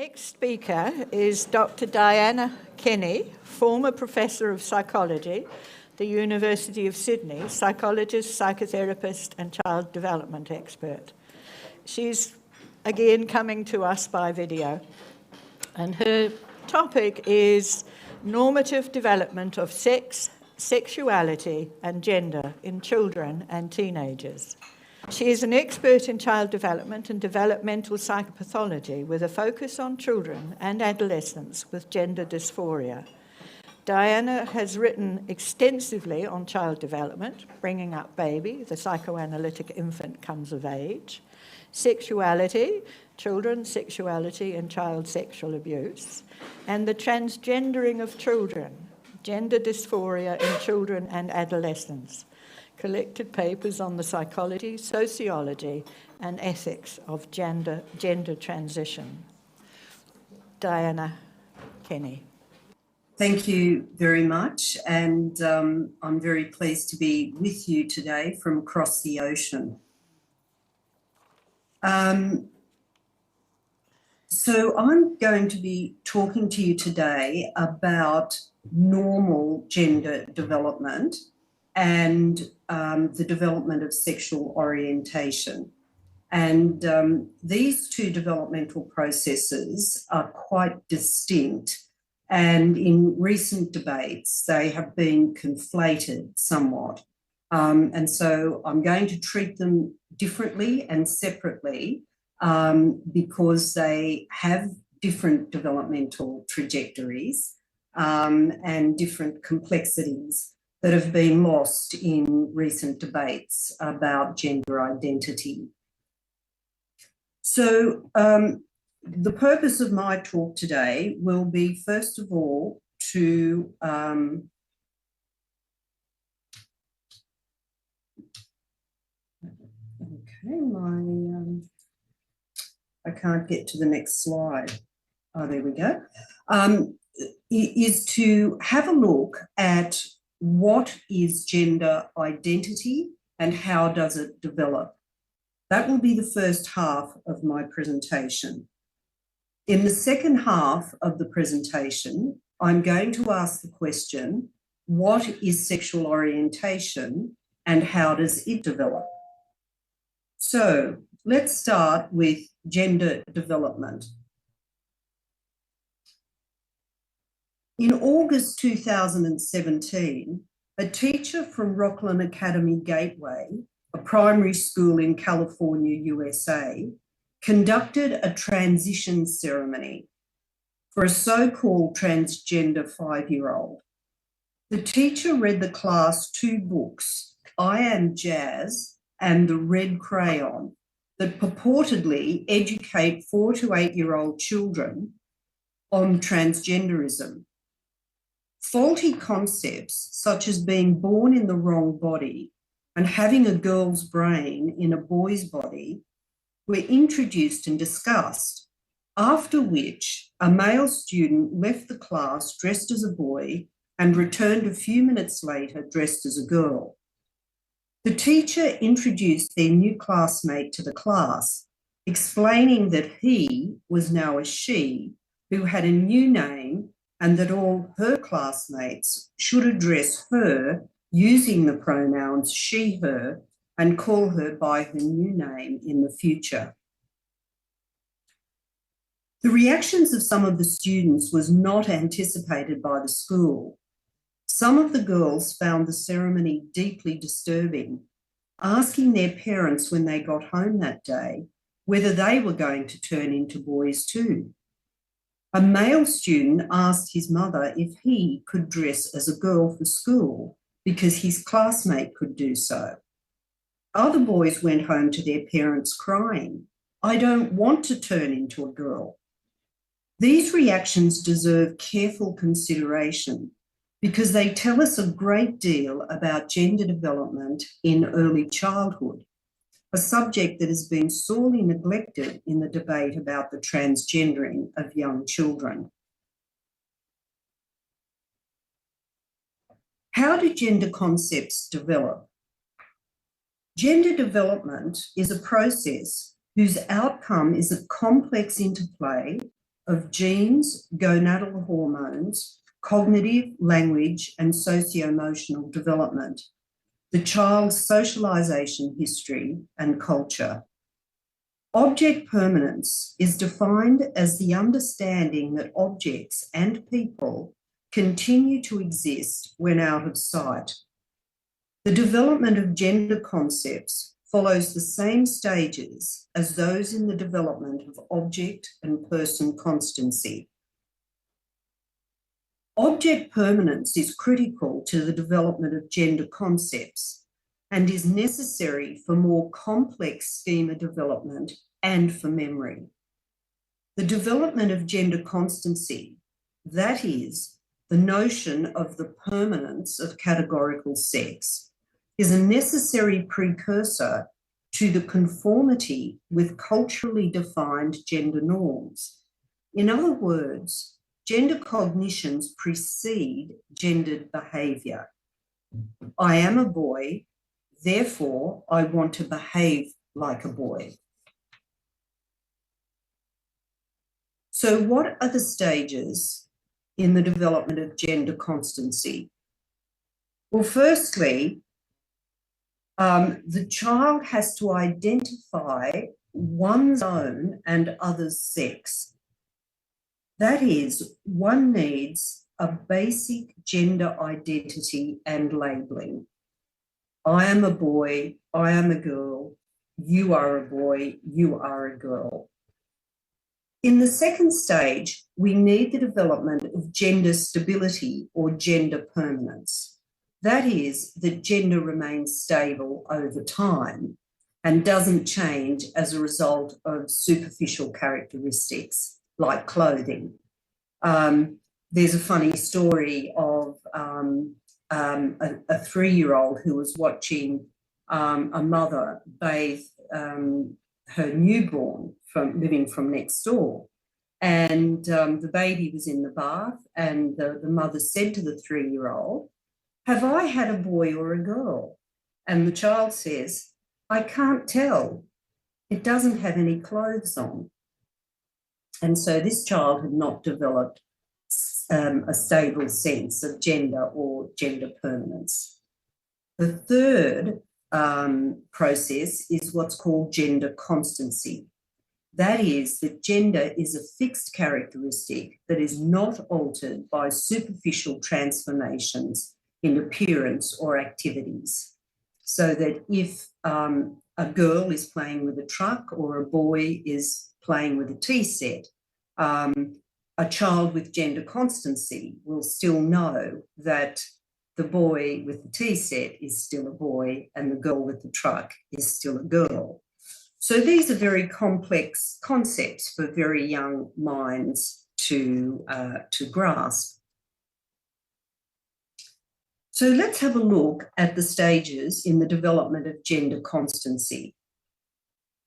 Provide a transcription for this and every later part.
Next speaker is Dr. Dianna Kenny, former Professor of Psychology, the University of Sydney, psychologist, psychotherapist and child development expert. She's again coming to us by video, and her topic is normative development of sex, sexuality and gender in children and teenagers. She is an expert in child development and developmental psychopathology with a focus on children and adolescents with gender dysphoria. Dianna has written extensively on child development, Bringing Up Baby, the psychoanalytic infant comes of age, sexuality, children's sexuality and child sexual abuse, and the transgendering of children, gender dysphoria in children and adolescents. Collected papers on the psychology, sociology, and ethics of gender transition. Dianna Kenny. Thank you very much, and I'm very pleased to be with you today from across the ocean. So I'm going to be talking to you today about normal gender development and the development of sexual orientation. And these two developmental processes are quite distinct, and in recent debates they have been conflated somewhat. And so I'm going to treat them differently and separately because they have different developmental trajectories and different complexities that have been lost in recent debates about gender identity. So the purpose of my talk today will be, first of all, to I can't get to the next slide. Oh, there we go. Is to have a look at what is gender identity and how does it develop. That will be the first half of my presentation. In the second half of the presentation, I'm going to ask the question, what is sexual orientation and how does it develop? So let's start with gender development. In August 2017, a teacher from Rockland Academy Gateway, a primary school in California, USA, conducted a transition ceremony for a so-called transgender 5-year-old. The teacher read the class 2 books, I Am Jazz and The Red Crayon, that purportedly educate 4 to 8-year-old children on transgenderism. Faulty concepts such as being born in the wrong body and having a girl's brain in a boy's body were introduced and discussed, after which a male student left the class dressed as a boy and returned a few minutes later dressed as a girl. The teacher introduced their new classmate to the class, explaining that he was now a she who had a new name and that all her classmates should address her using the pronouns she, her, and call her by her new name in the future. The reactions of some of the students was not anticipated by the school. Some of the girls found the ceremony deeply disturbing, asking their parents when they got home that day whether they were going to turn into boys too. A male student asked his mother if he could dress as a girl for school because his classmate could do so. Other boys went home to their parents crying, I don't want to turn into a girl. These reactions deserve careful consideration because they tell us a great deal about gender development in early childhood, a subject that has been sorely neglected in the debate about the transgendering of young children. How do gender concepts develop? Gender development is a process whose outcome is a complex interplay of genes, gonadal hormones, cognitive, language, and socio-emotional development, the child's socialisation history and culture. Object permanence is defined as the understanding that objects and people continue to exist when out of sight. The development of gender concepts follows the same stages as those in the development of object and person constancy. Object permanence is critical to the development of gender concepts and is necessary for more complex schema development and for memory. The development of gender constancy, that is, the notion of the permanence of categorical sex, is a necessary precursor to the conformity with culturally defined gender norms. In other words, gender cognitions precede gendered behaviour. I am a boy, therefore I want to behave like a boy. So what are the stages in the development of gender constancy? Well, firstly, the child has to identify one's own and others' sex. That is, one needs a basic gender identity and labelling. I am a boy, I am a girl, you are a boy, you are a girl. In the second stage, we need the development of gender stability or gender permanence. That is, that gender remains stable over time and doesn't change as a result of superficial characteristics like clothing. There's a funny story of a 3-year-old who was watching a mother bathe her newborn living from next door. And the baby was in the bath, and the mother said to the 3-year-old, "Have I had a boy or a girl?" And the child says, "I can't tell. It doesn't have any clothes on." And so this child had not developed a stable sense of gender or gender permanence. The third process is what's called gender constancy. That is, that gender is a fixed characteristic that is not altered by superficial transformations in appearance or activities. So that if a girl is playing with a truck or a boy is playing with a tea set, a child with gender constancy will still know that the boy with the tea set is still a boy and the girl with the truck is still a girl. So these are very complex concepts for very young minds to grasp. So let's have a look at the stages in the development of gender constancy.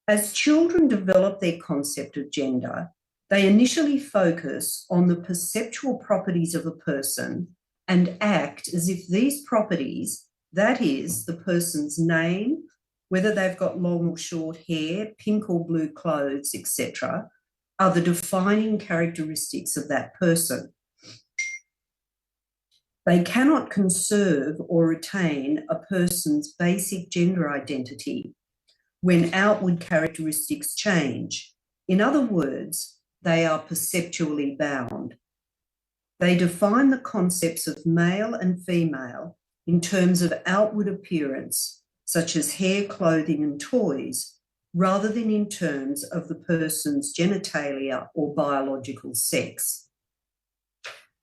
As children develop their concept of gender, they initially focus on the perceptual properties of a person and act as if these properties, that is, the person's name, whether they've got long or short hair, pink or blue clothes, etc., are the defining characteristics of that person. They cannot conserve or retain a person's basic gender identity when outward characteristics change. In other words, they are perceptually bound. They define the concepts of male and female in terms of outward appearance, such as hair, clothing, and toys, rather than in terms of the person's genitalia or biological sex.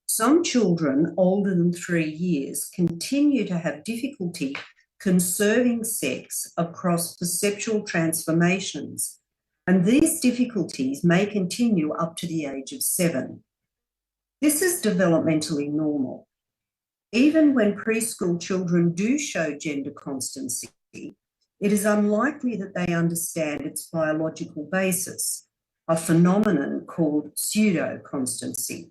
Some children older than 3 years continue to have difficulty conserving sex across perceptual transformations, and these difficulties may continue up to the age of 7. This is developmentally normal. Even when preschool children do show gender constancy, it is unlikely that they understand its biological basis, a phenomenon called pseudo-constancy.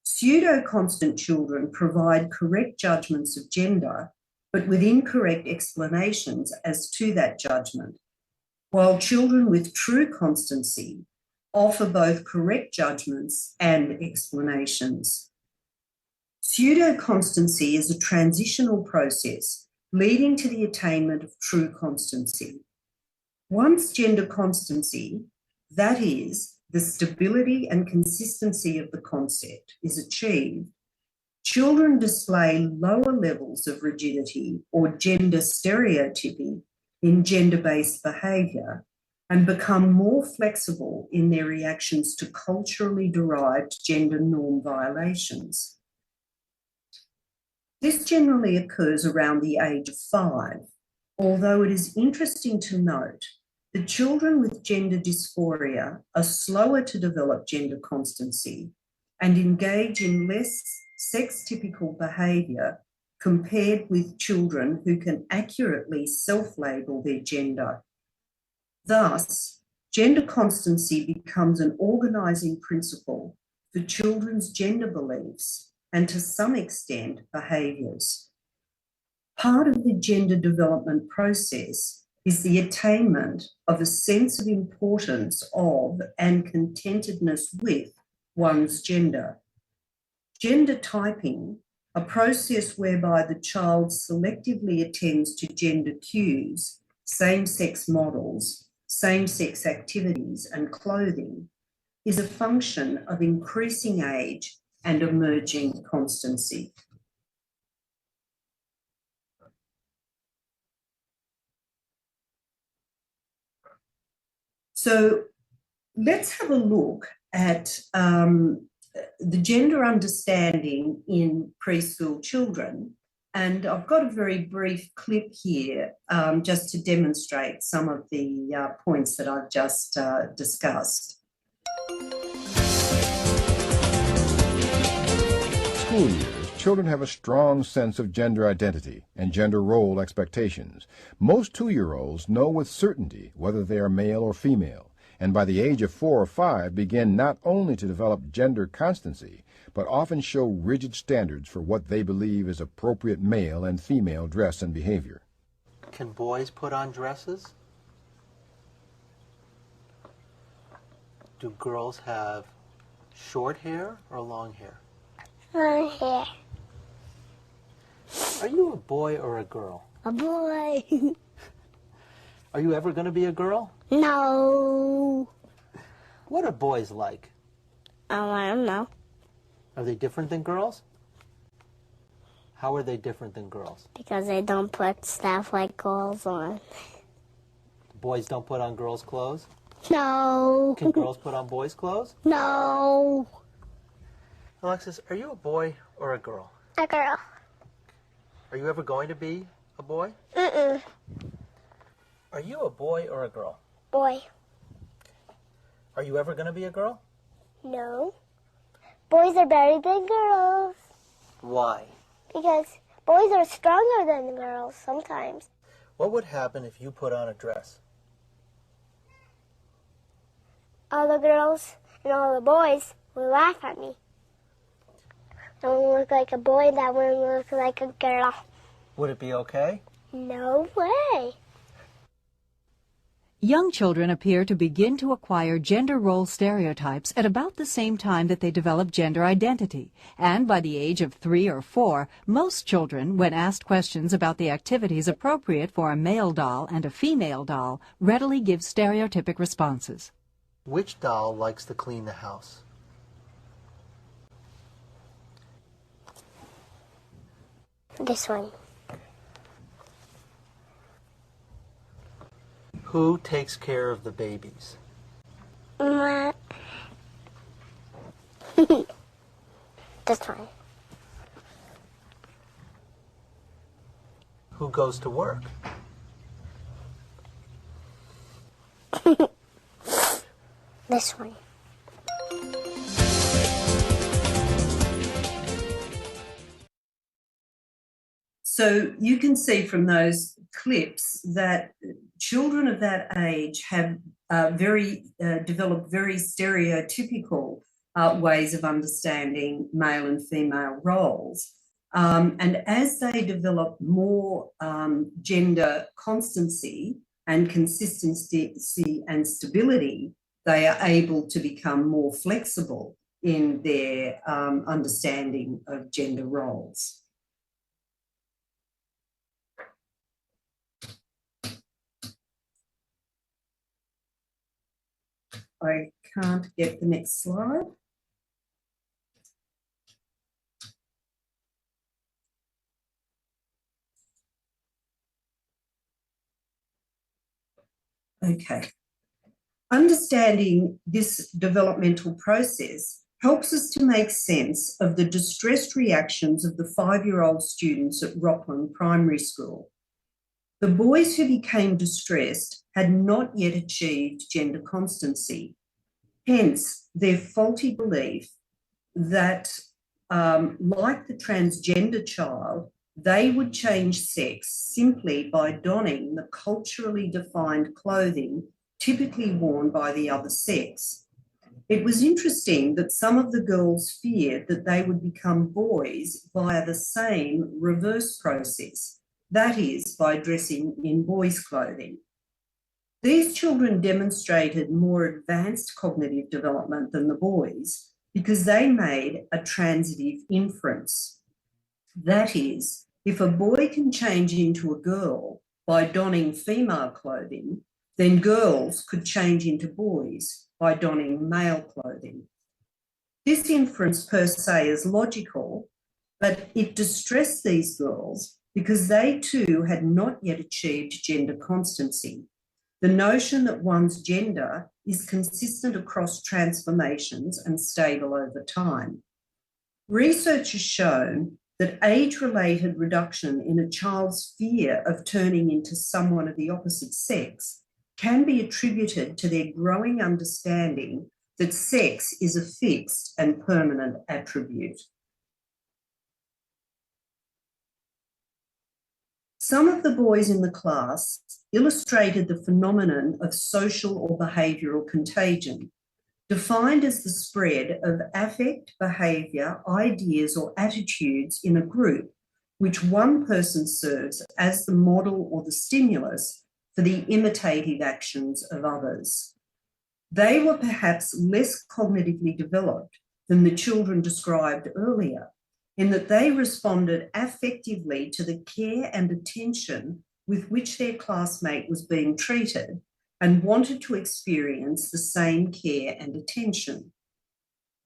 Pseudo-constant children provide correct judgments of gender, but with incorrect explanations as to that judgment, while children with true constancy offer both correct judgments and explanations. Pseudo-constancy is a transitional process leading to the attainment of true constancy. Once gender constancy, that is, the stability and consistency of the concept, is achieved, children display lower levels of rigidity or gender stereotypy in gender-based behaviour and become more flexible in their reactions to culturally derived gender norm violations. This generally occurs around the age of 5, although it is interesting to note that children with gender dysphoria are slower to develop gender constancy and engage in less sex-typical behaviour compared with children who can accurately self-label their gender. Thus, gender constancy becomes an organising principle for children's gender beliefs and, to some extent, behaviours. Part of the gender development process is the attainment of a sense of importance of and contentedness with one's gender. Gender typing, a process whereby the child selectively attends to gender cues, same-sex models, same-sex activities and clothing, is a function of increasing age and emerging constancy. So let's have a look at the gender understanding in preschool children. And I've got a very brief clip here just to demonstrate some of the points that I've just discussed. School years, children have a strong sense of gender identity and gender role expectations. Most 2-year-olds know with certainty whether they are male or female, and by the age of 4 or 5 begin not only to develop gender constancy, but often show rigid standards for what they believe is appropriate male and female dress and behavior. Can boys put on dresses? Do girls have short hair or long hair? Long hair. Are you a boy or a girl? A boy. Are you ever going to be a girl? No. What are boys like? I don't know. Are they different than girls? How are they different than girls? Because they don't put stuff like girls on. Boys don't put on girls' clothes? No. Can girls put on boys' clothes? No. Alexis, are you a boy or a girl? A girl. Are you ever going to be a boy? Mm-mm. Are you a boy or a girl? Boy. Are you ever going to be a girl? No. Boys are better than girls. Why? Because boys are stronger than girls sometimes. What would happen if you put on a dress? All the girls and all the boys will laugh at me. I won't look like a boy, that won't look like a girl. Would it be okay? No way. Young children appear to begin to acquire gender role stereotypes at about the same time that they develop gender identity. And by the age of 3 or 4, most children, when asked questions about the activities appropriate for a male doll and a female doll, readily give stereotypic responses. Which doll likes to clean the house? This one. Who takes care of the babies? This one. Who goes to work? This one. So you can see from those clips that children of that age have developed very stereotypical ways of understanding male and female roles. And as they develop more gender constancy and consistency and stability, they are able to become more flexible in their understanding of gender roles. I can't get the next slide. Okay. Understanding this developmental process helps us to make sense of the distressed reactions of the 5-year-old students at Rockland Primary School. The boys who became distressed had not yet achieved gender constancy, hence their faulty belief that, like the transgender child, they would change sex simply by donning the culturally defined clothing typically worn by the other sex. It was interesting that some of the girls feared that they would become boys via the same reverse process, that is, by dressing in boys' clothing. These children demonstrated more advanced cognitive development than the boys because they made a transitive inference. That is, if a boy can change into a girl by donning female clothing, then girls could change into boys by donning male clothing. This inference per se is logical, but it distressed these girls because they too had not yet achieved gender constancy. The notion that one's gender is consistent across transformations and stable over time. Research has shown that age-related reduction in a child's fear of turning into someone of the opposite sex can be attributed to their growing understanding that sex is a fixed and permanent attribute. Some of the boys in the class illustrated the phenomenon of social or behavioural contagion, defined as the spread of affect, behaviour, ideas or attitudes in a group which one person serves as the model or the stimulus for the imitative actions of others. They were perhaps less cognitively developed than the children described earlier, in that they responded affectively to the care and attention with which their classmate was being treated and wanted to experience the same care and attention.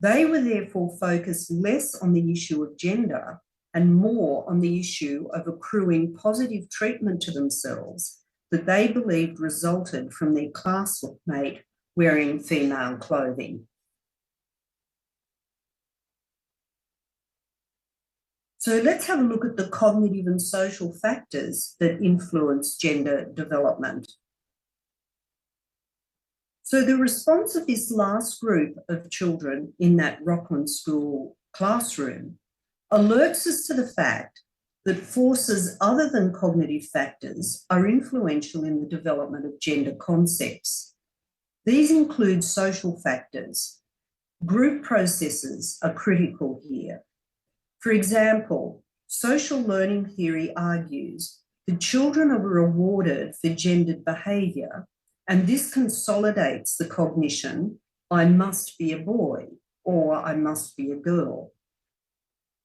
They were therefore focused less on the issue of gender and more on the issue of accruing positive treatment to themselves that they believed resulted from their classmate wearing female clothing. So let's have a look at the cognitive and social factors that influence gender development. So the response of this last group of children in that Rockland School classroom alerts us to the fact that forces other than cognitive factors are influential in the development of gender concepts. These include social factors. Group processes are critical here. For example, social learning theory argues that children are rewarded for gendered behaviour, and this consolidates the cognition, I must be a boy or I must be a girl.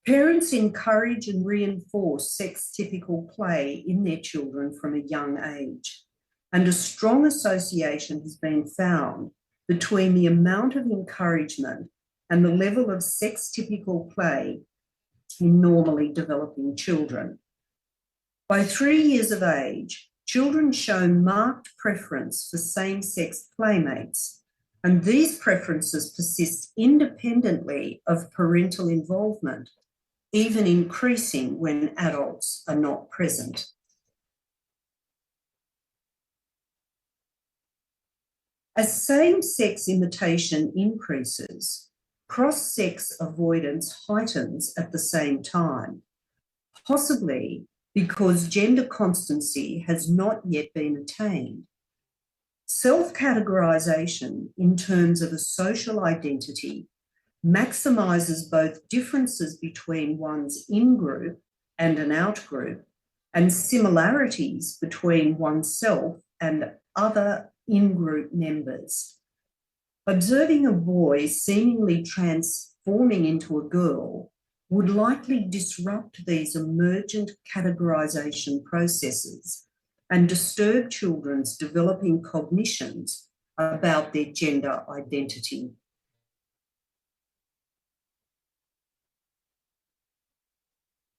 Parents encourage and reinforce sex-typical play in their children from a young age, and a strong association has been found between the amount of encouragement and the level of sex-typical play in normally developing children. By 3 years of age, children show marked preference for same-sex playmates, and these preferences persist independently of parental involvement, even increasing when adults are not present. As same-sex imitation increases, cross-sex avoidance heightens at the same time, possibly because gender constancy has not yet been attained. Self-categorisation in terms of a social identity maximises both differences between one's in-group and an out-group and similarities between oneself and other in-group members. Observing a boy seemingly transforming into a girl would likely disrupt these emergent categorization processes and disturb children's developing cognitions about their gender identity.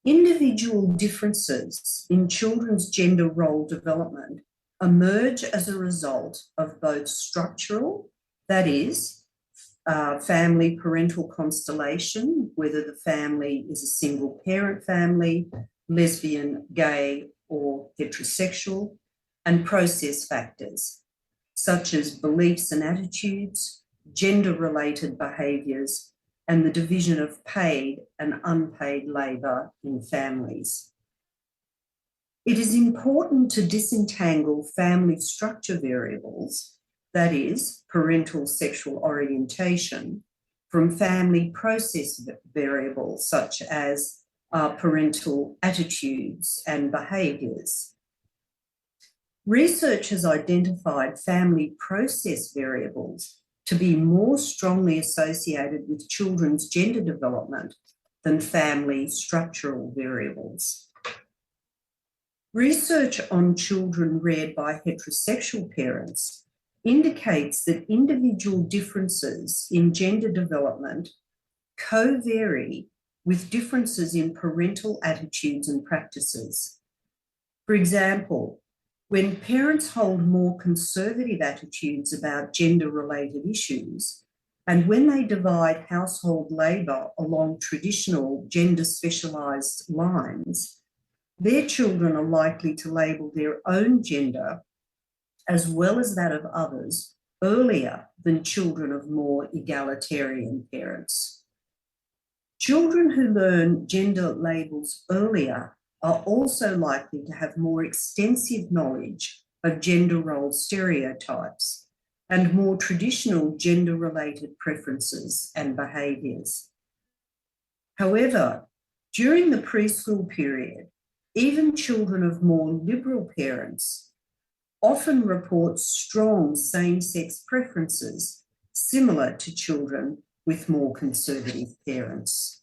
Individual differences in children's gender role development emerge as a result of both structural, that is, family parental constellation, whether the family is a single parent family, lesbian, gay, or heterosexual, and process factors, such as beliefs and attitudes, gender-related behaviours, and the division of paid and unpaid labour in families. It is important to disentangle family structure variables, that is, parental sexual orientation, from family process variables such as parental attitudes and behaviours. Research has identified family process variables to be more strongly associated with children's gender development than family structural variables. Research on children reared by heterosexual parents indicates that individual differences in gender development co-vary with differences in parental attitudes and practices. For example, when parents hold more conservative attitudes about gender-related issues, and when they divide household labour along traditional gender-specialised lines, their children are likely to label their own gender as well as that of others earlier than children of more egalitarian parents. Children who learn gender labels earlier are also likely to have more extensive knowledge of gender role stereotypes and more traditional gender-related preferences and behaviours. However, during the preschool period, even children of more liberal parents often report strong same-sex preferences similar to children with more conservative parents.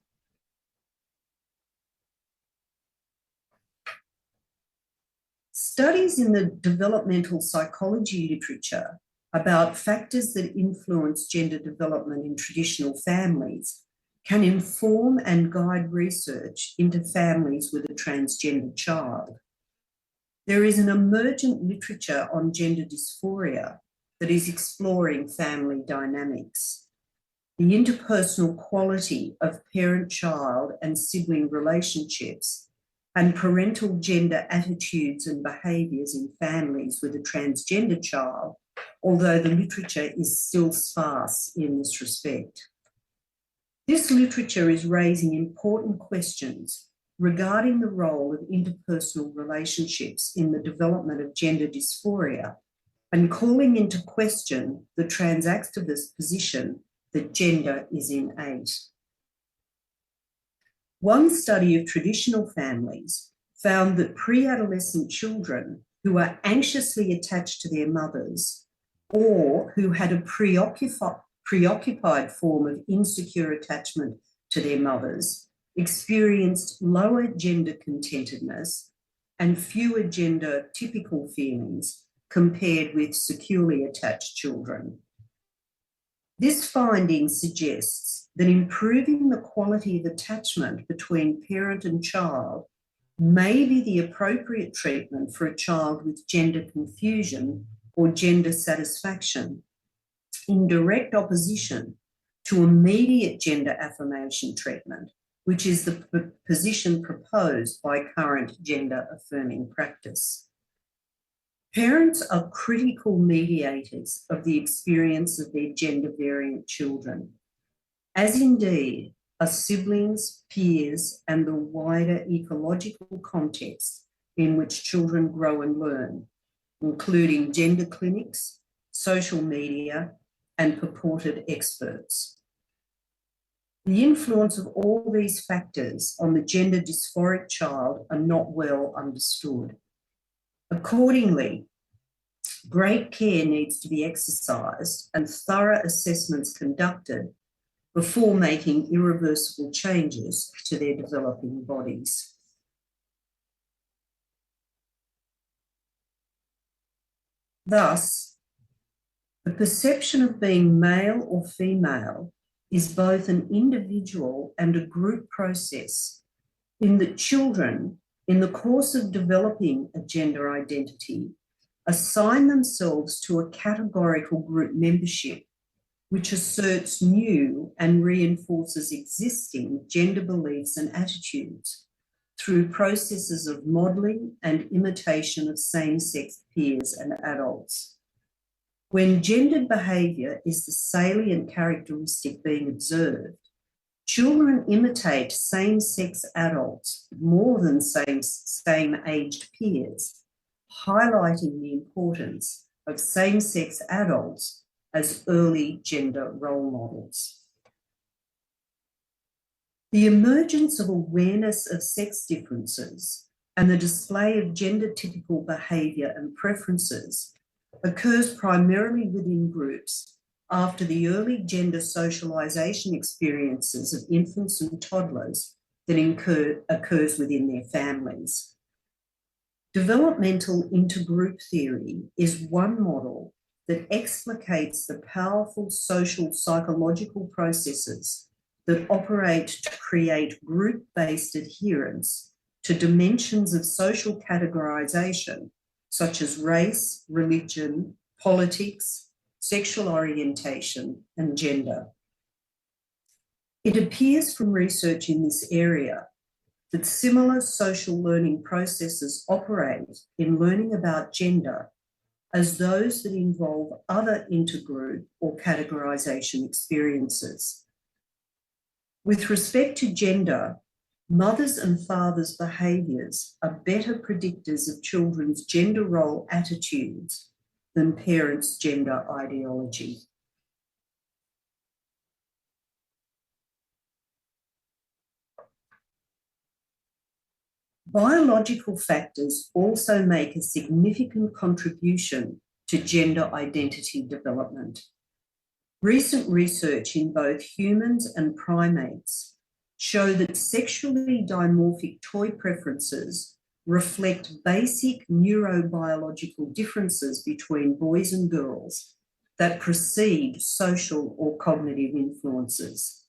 Studies in the developmental psychology literature about factors that influence gender development in traditional families can inform and guide research into families with a transgender child. There is an emergent literature on gender dysphoria that is exploring family dynamics. The interpersonal quality of parent-child and sibling relationships and parental gender attitudes and behaviours in families with a transgender child, although the literature is still sparse in this respect. This literature is raising important questions regarding the role of interpersonal relationships in the development of gender dysphoria and calling into question the transactivist position that gender is innate. One study of traditional families found that pre-adolescent children who are anxiously attached to their mothers or who had a preoccupied form of insecure attachment to their mothers experienced lower gender contentedness and fewer gender typical feelings compared with securely attached children. This finding suggests that improving the quality of attachment between parent and child may be the appropriate treatment for a child with gender confusion or gender satisfaction, in direct opposition to immediate gender affirmation treatment, which is the position proposed by current gender affirming practice. Parents are critical mediators of the experience of their gender variant children, as indeed are siblings, peers, and the wider ecological context in which children grow and learn, including gender clinics, social media, and purported experts. The influence of all these factors on the gender dysphoric child are not well understood. Accordingly, Great care needs to be exercised and thorough assessments conducted before making irreversible changes to their developing bodies. Thus, the perception of being male or female is both an individual and a group process, in that children, in the course of developing a gender identity, assign themselves to a categorical group membership which asserts new and reinforces existing gender beliefs and attitudes through processes of modelling and imitation of same-sex peers and adults. When gendered behaviour is the salient characteristic being observed, children imitate same-sex adults more than same-aged peers, highlighting the importance of same-sex adults as early gender role models. The emergence of awareness of sex differences and the display of gender-typical behaviour and preferences occurs primarily within groups after the early gender socialisation experiences of infants and toddlers that occurs within their families. Developmental intergroup theory is one model that explicates the powerful social psychological processes that operate to create group-based adherence to dimensions of social categorisation such as race, religion, politics, sexual orientation, and gender. It appears from research in this area that similar social learning processes operate in learning about gender as those that involve other intergroup or categorisation experiences. With respect to gender, mothers' and fathers' behaviours are better predictors of children's gender role attitudes than parents' gender ideology. Biological factors also make a significant contribution to gender identity development. Recent research in both humans and primates show that sexually dimorphic toy preferences reflect basic neurobiological differences between boys and girls that precede social or cognitive influences.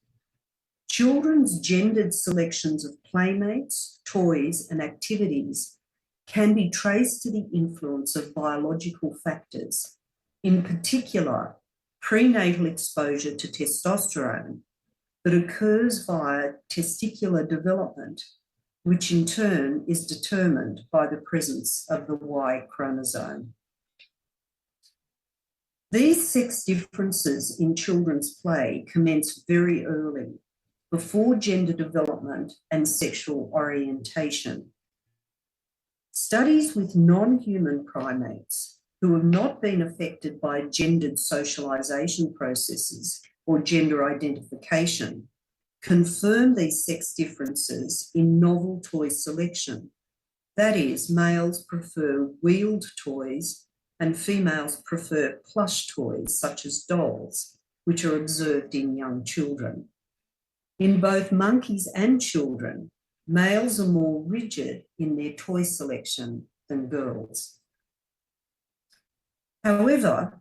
Children's gendered selections of playmates, toys, and activities can be traced to the influence of biological factors, in particular, prenatal exposure to testosterone that occurs via testicular development, which in turn is determined by the presence of the Y chromosome. These sex differences in children's play commence very early, before gender development and sexual orientation. Studies with non-human primates who have not been affected by gendered socialisation processes or gender identification confirm these sex differences in novel toy selection. That is, males prefer wheeled toys and females prefer plush toys such as dolls, which are observed in young children. In both monkeys and children, males are more rigid in their toy selection than girls. However,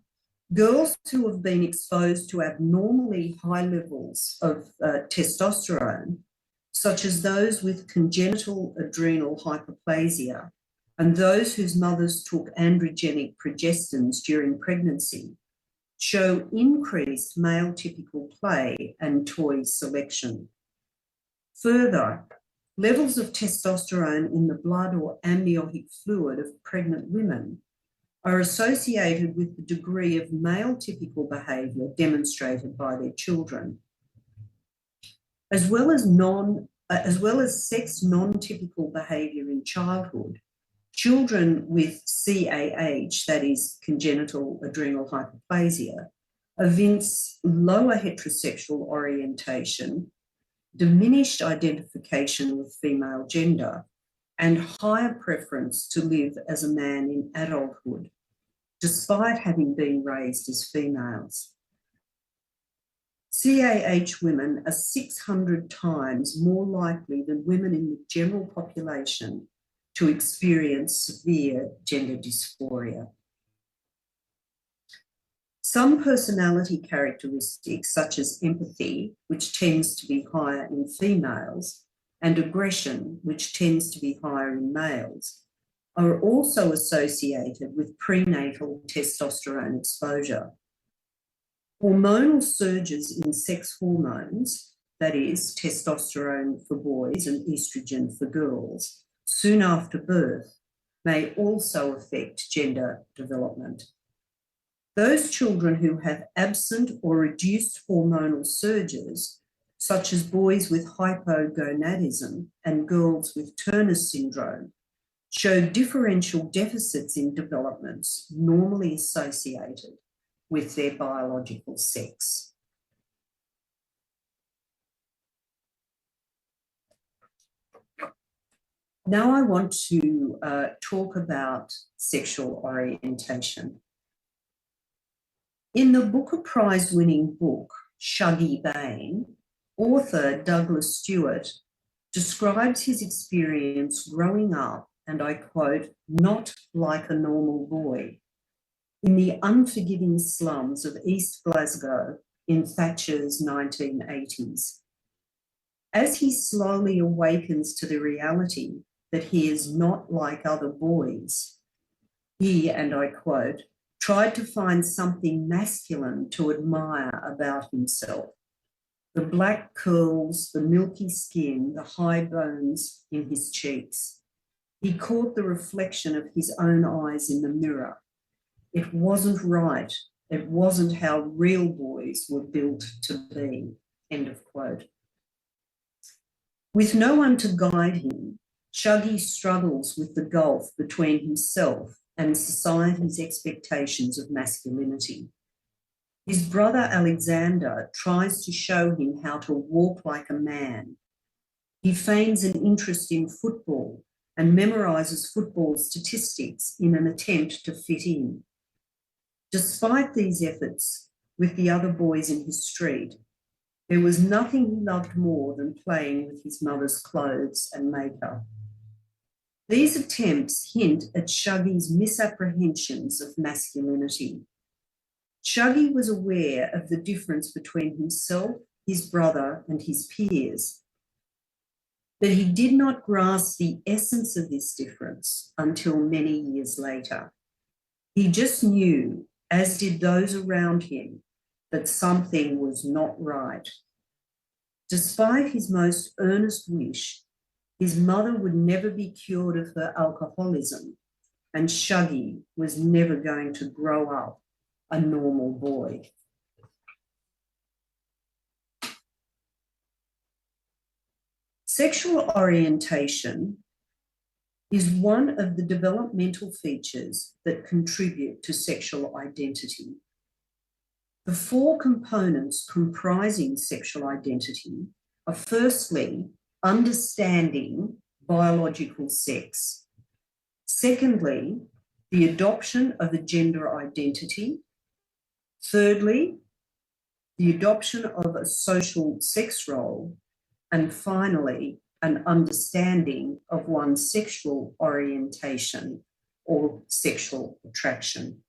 girls who have been exposed to abnormally high levels of testosterone, such as those with congenital adrenal hyperplasia and those whose mothers took androgenic progestins during pregnancy, show increased male typical play and toy selection. Further, levels of testosterone in the blood or amniotic fluid of pregnant women are associated with the degree of male typical behaviour demonstrated by their children. As well as sex non-typical behaviour in childhood, children with CAH, that is congenital adrenal hyperplasia, evince lower heterosexual orientation, diminished identification with female gender, and higher preference to live as a man in adulthood. despite having been raised as females. CAH women are 600 times more likely than women in the general population to experience severe gender dysphoria. Some personality characteristics, such as empathy, which tends to be higher in females, and aggression, which tends to be higher in males, are also associated with prenatal testosterone exposure. Hormonal surges in sex hormones, that is, testosterone for boys and estrogen for girls, soon after birth, may also affect gender development. Those children who have absent or reduced hormonal surges, such as boys with hypogonadism and girls with Turner syndrome, show differential deficits in developments normally associated with their biological sex. Now I want to talk about sexual orientation. In the Booker Prize-winning book, Shuggie Bain, author Douglas Stewart describes his experience growing up, and I quote, "not like a normal boy," in the unforgiving slums of East Glasgow in Thatcher's 1980s. As he slowly awakens to the reality that he is not like other boys, he, and I quote, "tried to find something masculine to admire about himself. The black curls, the milky skin, the high bones in his cheeks. He caught the reflection of his own eyes in the mirror. It wasn't right. It wasn't how real boys were built to be," end of quote. With no one to guide him, Shuggie struggles with the gulf between himself and society's expectations of masculinity. His brother Alexander tries to show him how to walk like a man. He feigns an interest in football and memorises football statistics in an attempt to fit in. Despite these efforts with the other boys in his street, there was nothing he loved more than playing with his mother's clothes and makeup. These attempts hint at Shuggie's misapprehensions of masculinity. Shuggie was aware of the difference between himself, his brother, and his peers, but he did not grasp the essence of this difference until many years later. He just knew, as did those around him, that something was not right. Despite his most earnest wish, his mother would never be cured of her alcoholism, and Shuggie was never going to grow up a normal boy. Sexual orientation is one of the developmental features that contribute to sexual identity. The four components comprising sexual identity are firstly, understanding biological sex. Secondly, the adoption of a gender identity. Thirdly, the adoption of a social sex role. And finally, an understanding of one's sexual orientation or sexual attraction.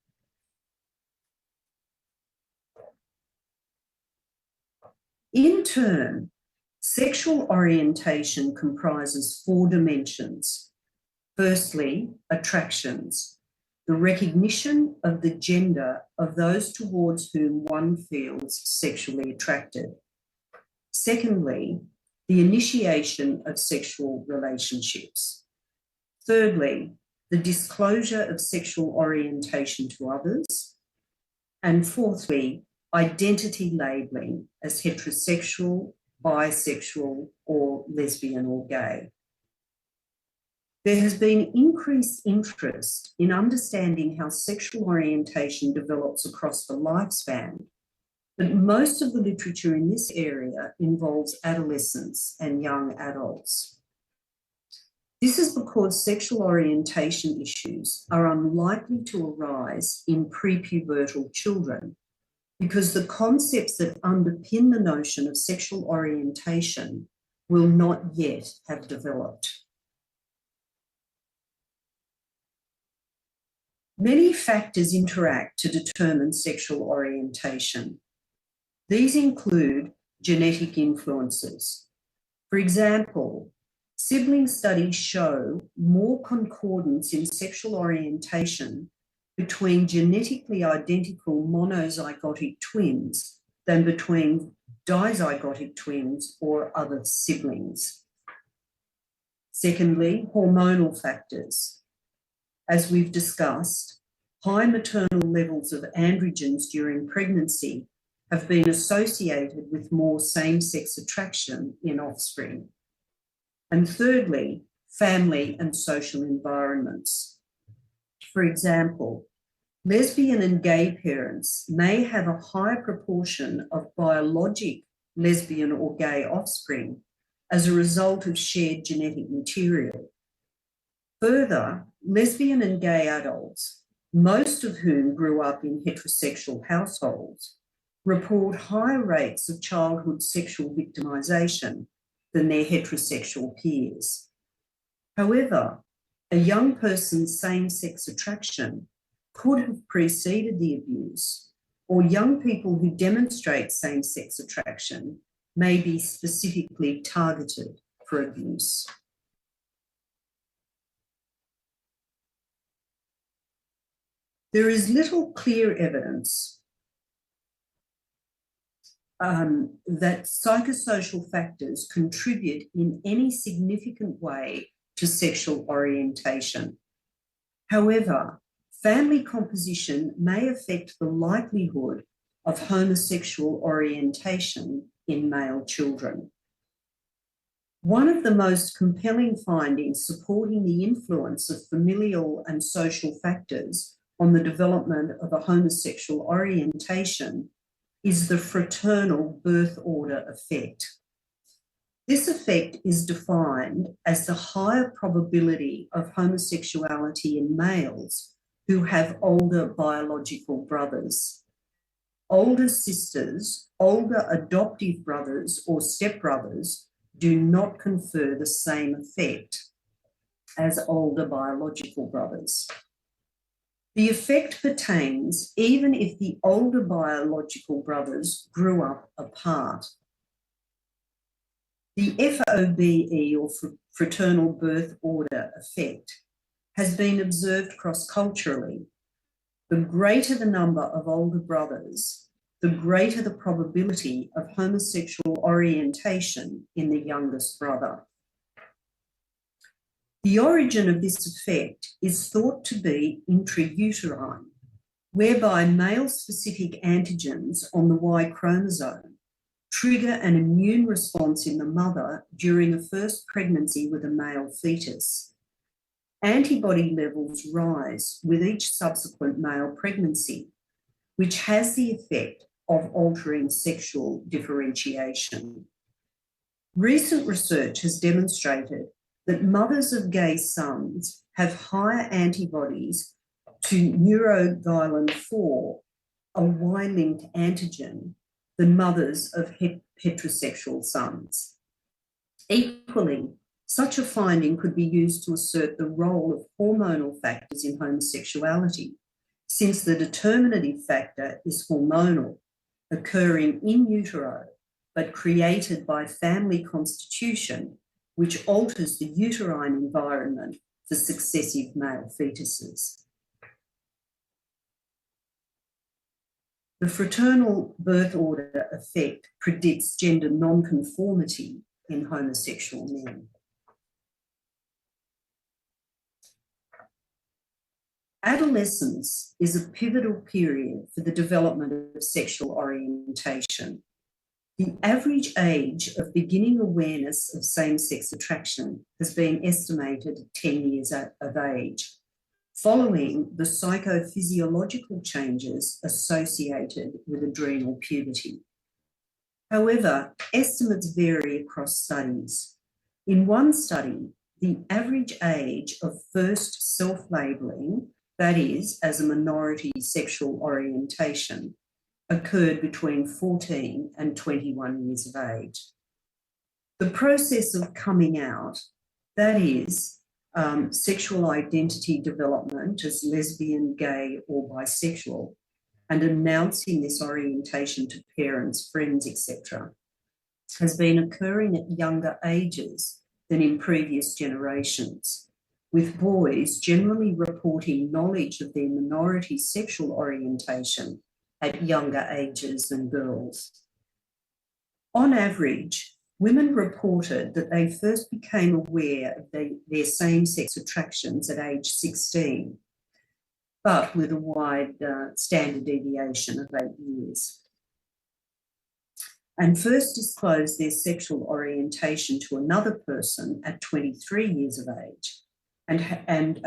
In turn, sexual orientation comprises four dimensions. Firstly, attractions, the recognition of the gender of those towards whom one feels sexually attracted. Secondly, the initiation of sexual relationships. Thirdly, the disclosure of sexual orientation to others. And fourthly, identity labelling as heterosexual, bisexual, or lesbian or gay. There has been increased interest in understanding how sexual orientation develops across the lifespan, but most of the literature in this area involves adolescents and young adults. This is because sexual orientation issues are unlikely to arise in prepubertal children because the concepts that underpin the notion of sexual orientation will not yet have developed. Many factors interact to determine sexual orientation. These include genetic influences. For example, sibling studies show more concordance in sexual orientation between genetically identical monozygotic twins than between dizygotic twins or other siblings. Secondly, hormonal factors. As we've discussed, high maternal levels of androgens during pregnancy have been associated with more same-sex attraction in offspring. And thirdly, family and social environments. For example, lesbian and gay parents may have a higher proportion of biologic lesbian or gay offspring as a result of shared genetic material. Further, lesbian and gay adults, most of whom grew up in heterosexual households, report higher rates of childhood sexual victimisation than their heterosexual peers. However, a young person's same-sex attraction could have preceded the abuse, or young people who demonstrate same-sex attraction may be specifically targeted for abuse. There is little clear evidence that psychosocial factors contribute in any significant way to sexual orientation. However, family composition may affect the likelihood of homosexual orientation in male children. One of the most compelling findings supporting the influence of familial and social factors on the development of a homosexual orientation is the fraternal birth order effect. This effect is defined as the higher probability of homosexuality in males who have older biological brothers. Older sisters, older adoptive brothers or stepbrothers do not confer the same effect as older biological brothers. The effect pertains even if the older biological brothers grew up apart. The FOBE, or fraternal birth order effect, has been observed cross-culturally. The greater the number of older brothers, the greater the probability of homosexual orientation in the youngest brother. The origin of this effect is thought to be intrauterine, whereby male-specific antigens on the Y chromosome trigger an immune response in the mother during a first pregnancy with a male fetus. Antibody levels rise with each subsequent male pregnancy, which has the effect of altering sexual differentiation. Recent research has demonstrated that mothers of gay sons have higher antibodies to neurogyllin-4, a Y-linked antigen, than mothers of heterosexual sons. Equally, such a finding could be used to assert the role of hormonal factors in homosexuality, since the determinative factor is hormonal, occurring in utero, but created by family constitution, which alters the uterine environment for successive male fetuses. The fraternal birth order effect predicts gender nonconformity in homosexual men. Adolescence is a pivotal period for the development of sexual orientation. The average age of beginning awareness of same-sex attraction has been estimated at 10 years of age, following the psychophysiological changes associated with adrenal puberty. However, estimates vary across studies. In one study, the average age of first self-labelling, that is, as a minority sexual orientation, occurred between 14 and 21 years of age. The process of coming out, that is, sexual identity development as lesbian, gay, or bisexual, and announcing this orientation to parents, friends, etc., has been occurring at younger ages than in previous generations, with boys generally reporting knowledge of their minority sexual orientation at younger ages than girls. On average, women reported that they first became aware of their same-sex attractions at age 16, but with a wide standard deviation of 8 years, and first disclosed their sexual orientation to another person at 23 years of age, and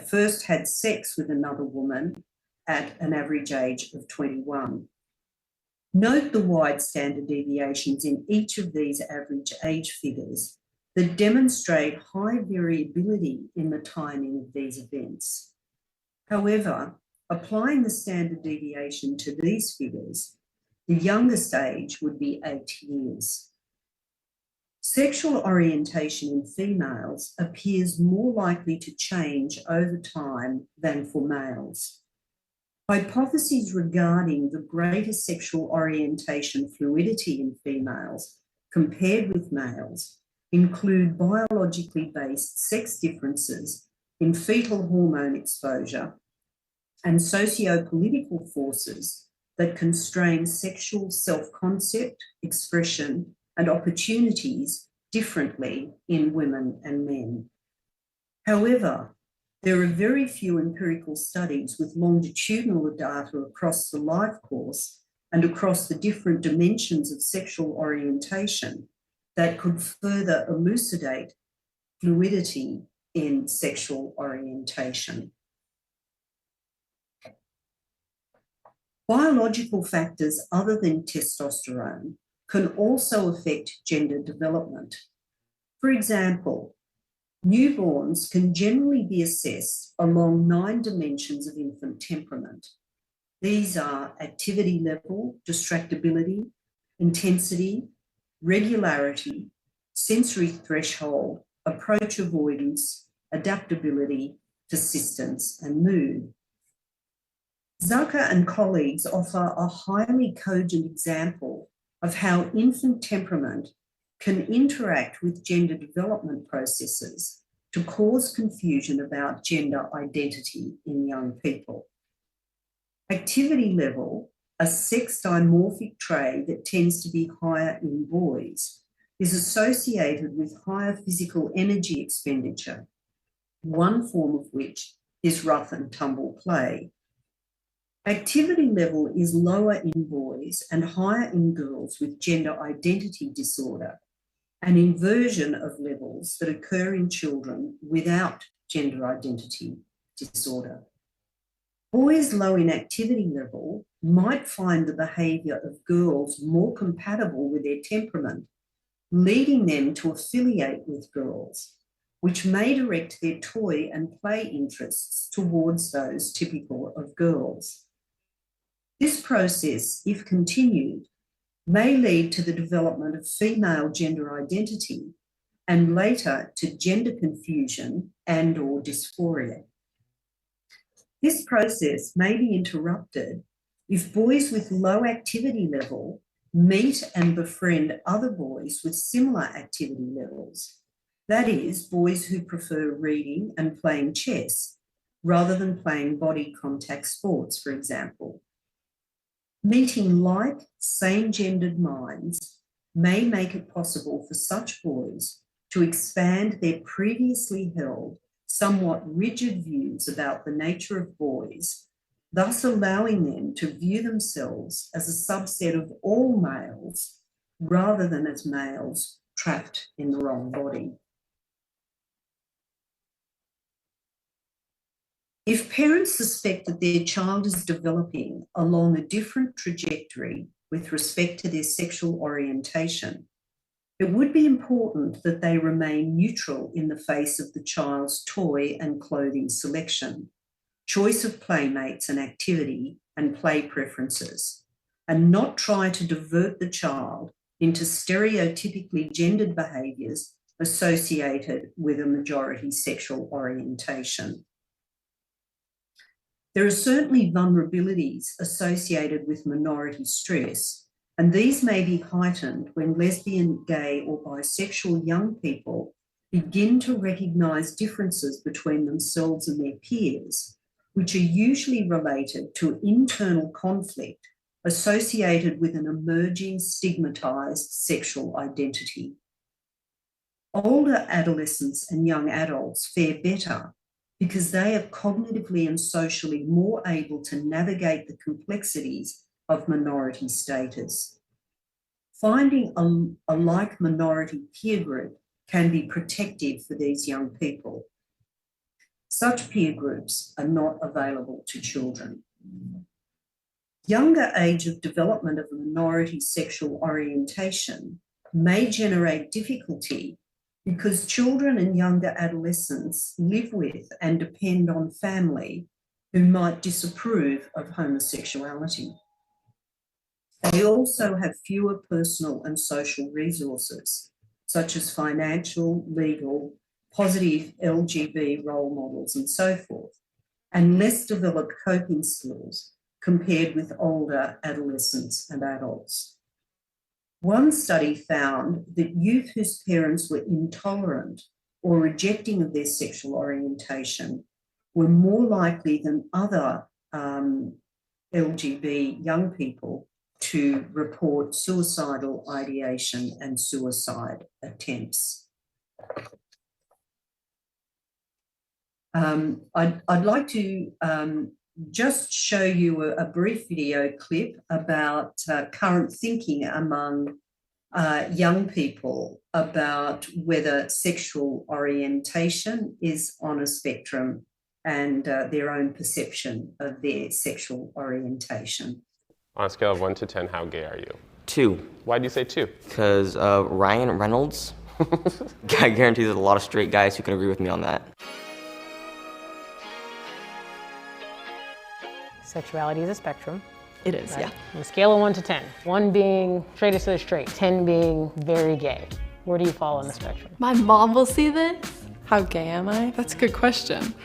first had sex with another woman at an average age of 21. Note the wide standard deviations in each of these average age figures that demonstrate high variability in the timing of these events. However, applying the standard deviation to these figures, the youngest age would be 8 years. Sexual orientation in females appears more likely to change over time than for males. Hypotheses regarding the greater sexual orientation fluidity in females compared with males include biologically based sex differences in fetal hormone exposure and socio-political forces that constrain sexual self-concept, expression, and opportunities differently in women and men. However, there are very few empirical studies with longitudinal data across the life course and across the different dimensions of sexual orientation that could further elucidate fluidity in sexual orientation. Biological factors other than testosterone can also affect gender development. For example, newborns can generally be assessed along 9 dimensions of infant temperament. These are activity level, distractibility, intensity, regularity, sensory threshold, approach avoidance, adaptability, persistence, and mood. Zucker and colleagues offer a highly cogent example of how infant temperament can interact with gender development processes to cause confusion about gender identity in young people. Activity level, a sex dimorphic trait that tends to be higher in boys, is associated with higher physical energy expenditure, one form of which is rough and tumble play. Activity level is lower in boys and higher in girls with gender identity disorder, an inversion of levels that occur in children without gender identity disorder. Boys low in activity level might find the behaviour of girls more compatible with their temperament, leading them to affiliate with girls, which may direct their toy and play interests towards those typical of girls. This process, if continued, may lead to the development of female gender identity and later to gender confusion and/or dysphoria. This process may be interrupted if boys with low activity level meet and befriend other boys with similar activity levels. That is, boys who prefer reading and playing chess rather than playing body contact sports, for example. Meeting like, same-gendered minds may make it possible for such boys to expand their previously held, somewhat rigid views about the nature of boys, thus allowing them to view themselves as a subset of all males rather than as males trapped in the wrong body. If parents suspect that their child is developing along a different trajectory with respect to their sexual orientation, It would be important that they remain neutral in the face of the child's toy and clothing selection, choice of playmates and activity, and play preferences, and not try to divert the child into stereotypically gendered behaviours associated with a majority sexual orientation. There are certainly vulnerabilities associated with minority stress, and these may be heightened when lesbian, gay, or bisexual young people begin to recognise differences between themselves and their peers, which are usually related to internal conflict associated with an emerging stigmatised sexual identity. Older adolescents and young adults fare better because they are cognitively and socially more able to navigate the complexities of minority status. Finding a like minority peer group can be protective for these young people. Such peer groups are not available to children. Younger age of development of a minority sexual orientation may generate difficulty because children and younger adolescents live with and depend on family who might disapprove of homosexuality. They also have fewer personal and social resources, such as financial, legal, positive LGB role models and so forth, and less developed coping skills compared with older adolescents and adults. One study found that youth whose parents were intolerant or rejecting of their sexual orientation were more likely than other LGB young people to report suicidal ideation and suicide attempts. I'd like to just show you a brief video clip about current thinking among young people about whether sexual orientation is on a spectrum and their own perception of their sexual orientation. On a scale of 1 to 10, how gay are you? 2. Why do you say 2? Because Ryan Reynolds, I guarantee there's a lot of straight guys who can agree with me on that. Sexuality is a spectrum. It is, right? yeah. On a scale of 1 to 10, 1 being straightest of the straight, 10 being very gay. Where do you fall on the spectrum? My mom will see this. How gay am I? That's a good question.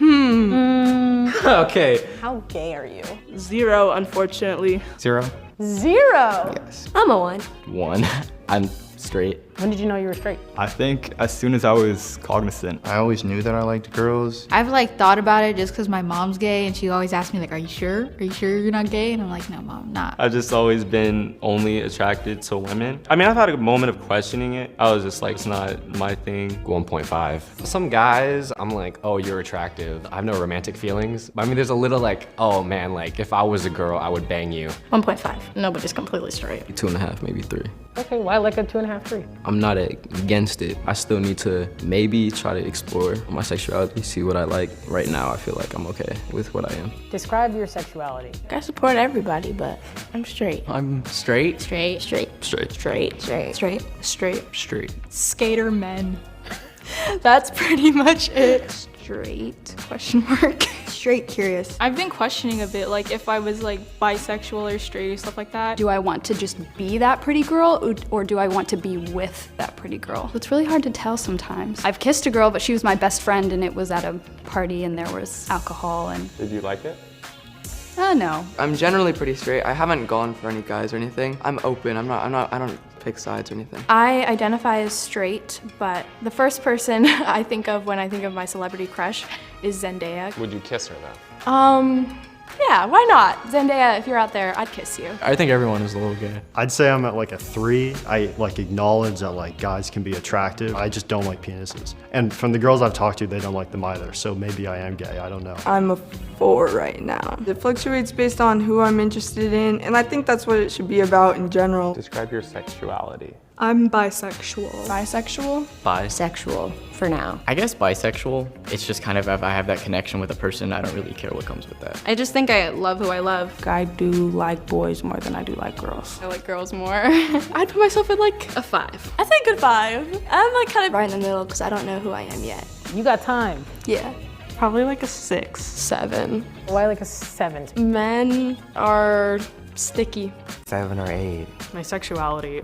Okay. How gay are you? 0, unfortunately. 0. 0? Yes. I'm a 1. 1. I'm straight. When did you know you were straight? I think as soon as I was cognizant. I always knew that I liked girls. I've thought about it just because my mom's gay and she always asks me are you sure? Are you sure you're not gay? And I'm like, no, mom, I'm not. I've just always been only attracted to women. I mean, I've had a moment of questioning it. I was just like, it's not my thing. 1.5. Some guys, I'm like, oh, you're attractive. I have no romantic feelings. I mean, there's a little oh man, if I was a girl, I would bang you. 1.5. Nobody's completely straight. 2.5, maybe 3. Okay, why a 2.5, 3? I'm not against it. I still need to maybe try to explore my sexuality, see what I like. Right now, I feel like I'm okay with what I am. Describe your sexuality. I support everybody, but I'm straight. I'm straight. Straight. Straight. Straight. Straight. Straight. Skater men. That's pretty much it. Straight. Question mark. Straight curious. I've been questioning a bit, if I was bisexual or straight or stuff like that. Do I want to just be that pretty girl or do I want to be with that pretty girl? It's really hard to tell sometimes. I've kissed a girl, but she was my best friend and it was at a party and there was alcohol and... Did you like it? No. I'm generally pretty straight. I haven't gone for any guys or anything. I'm open. I don't pick sides or anything. I identify as straight, but the first person I think of when I think of my celebrity crush is Zendaya. Would you kiss her though? Yeah, why not? Zendaya, if you're out there, I'd kiss you. I think everyone is a little gay. I'd say I'm at a 3. I acknowledge that guys can be attractive. I just don't like penises. And from the girls I've talked to, they don't like them either. So maybe I am gay, I don't know. I'm a 4 right now. It fluctuates based on who I'm interested in, and I think that's what it should be about in general. Describe your sexuality. I'm bisexual. Bisexual? Bisexual, for now. I guess bisexual. It's just kind of if I have that connection with a person, I don't really care what comes with that. I just think I love who I love. I do like boys more than I do like girls. I like girls more. I'd put myself at like A 5. I think a 5. I'm like kind of Right in the middle because I don't know who I am yet. You got time. yeah. Probably like a 6, 7. Why like a 7? Men are sticky. 7 or 8. My sexuality.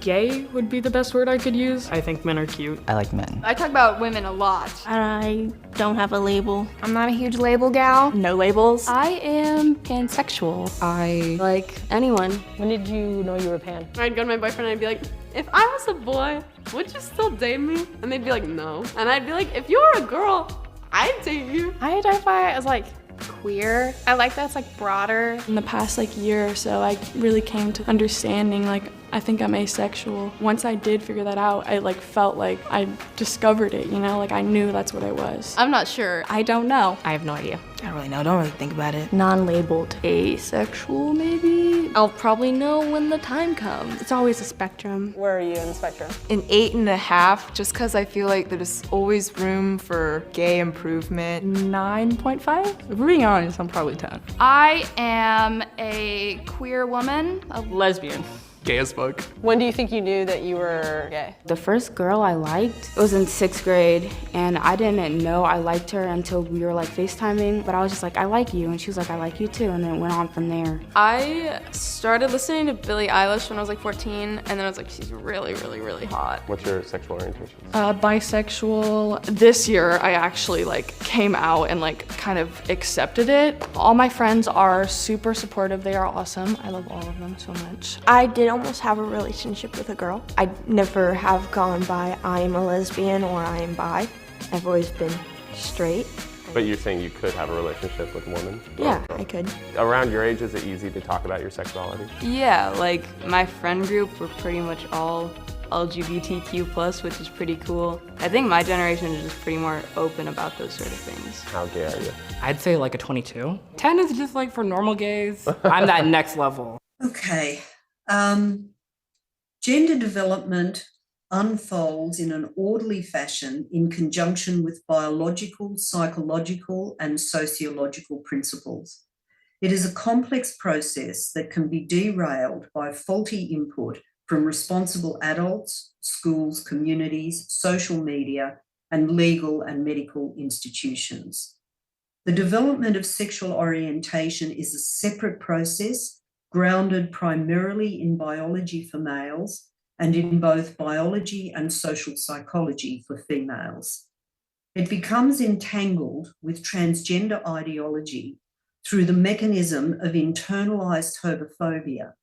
Gay would be the best word I could use. I think men are cute. I like men. I talk about women a lot. I don't have a label. I'm not a huge label gal. No labels. I am pansexual. I like anyone. When did you know you were pan? I'd go to my boyfriend and I'd be like, if I was a boy, would you still date me? And they'd be like, no. And I'd be like, if you were a girl, I'd date you. I identify as like queer. I like that it's like broader. In the past like year or so, I really came to understanding like I think I'm asexual. Once I did figure that out, I like felt like I discovered it, you know, like I knew that's what I was. I'm not sure. I don't know. I have no idea. I don't really know. Don't really think about it. Non-labeled. Asexual, maybe? I'll probably know when the time comes. It's always a spectrum. Where are you in the spectrum? An 8.5, just because I feel like there's always room for gay improvement. 9.5? If we're being honest, I'm probably 10. I am a queer woman. Lesbian. Gay as fuck. When do you think you knew that you were gay? The first girl I liked was in 6th grade, and I didn't know I liked her until we were like FaceTiming, but I was just like, I like you, and she was like, I like you too, and then it went on from there. I started listening to Billie Eilish when I was like 14, and then I was like, she's really, really, really hot. What's your sexual orientation? Bisexual. This year, I actually like came out and like kind of accepted it. All my friends are super supportive. They are awesome. I love all of them so much. I did almost have a relationship with a girl. I never have gone by I am a lesbian or I am bi. I've always been straight. But you're saying you could have a relationship with a woman? Yeah, I could. Around your age, is it easy to talk about your sexuality? Yeah, like my friend group, we're pretty much all LGBTQ+, which is pretty cool. I think my generation is just pretty more open about those sort of things. How gay are you? I'd say like a 22. 10 is just like for normal gays. I'm that next level. Okay. Gender development unfolds in an orderly fashion in conjunction with biological, psychological, and sociological principles. It is a complex process that can be derailed by faulty input from responsible adults, schools, communities, social media, and legal and medical institutions. The development of sexual orientation is a separate process grounded primarily in biology for males and in both biology and social psychology for females. It becomes entangled with transgender ideology through the mechanism of internalized homophobia,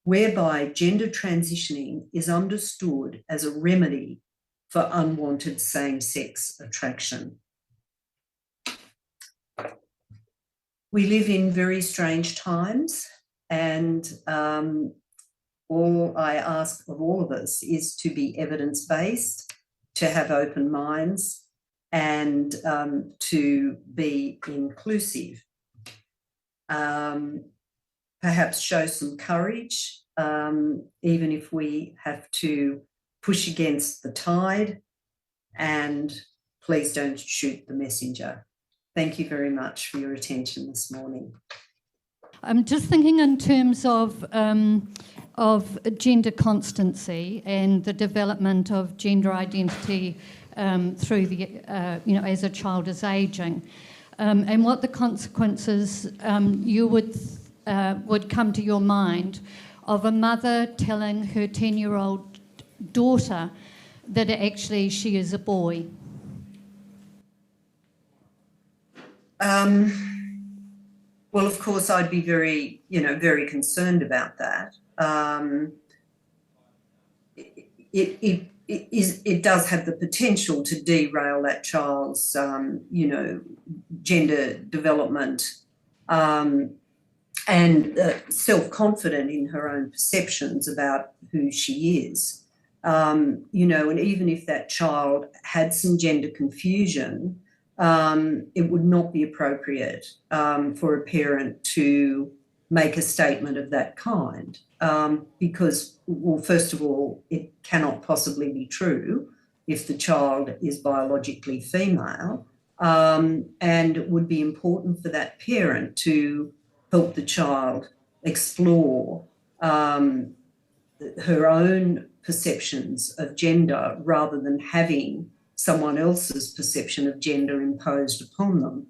whereby gender transitioning is understood as a remedy for unwanted same-sex attraction. We live in very strange times, and all I ask of all of us is to be evidence-based, to have open minds, and to be inclusive. Perhaps show some courage, even if we have to push against the tide, and please don't shoot the messenger. Thank you very much for your attention this morning. I'm just thinking in terms of gender constancy and the development of gender identity through the, as a child is ageing, and what the consequences you would come to your mind of a mother telling her 10-year-old daughter that actually she is a boy. Well, of course, I'd be very, very concerned about that. It does have the potential to derail that child's, gender development and self-confident in her own perceptions about who she is. And even if that child had some gender confusion, it would not be appropriate for a parent to make a statement of that kind. because, well, first of all, it cannot possibly be true if the child is biologically female, and it would be important for that parent to help the child explore her own perceptions of gender rather than having someone else's perception of gender imposed upon them.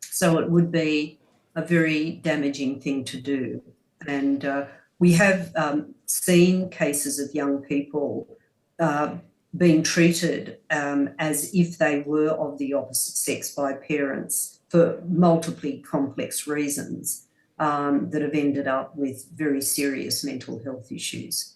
So it would be a very damaging thing to do. And we have seen cases of young people being treated as if they were of the opposite sex by parents for multiply complex reasons that have ended up with very serious mental health issues.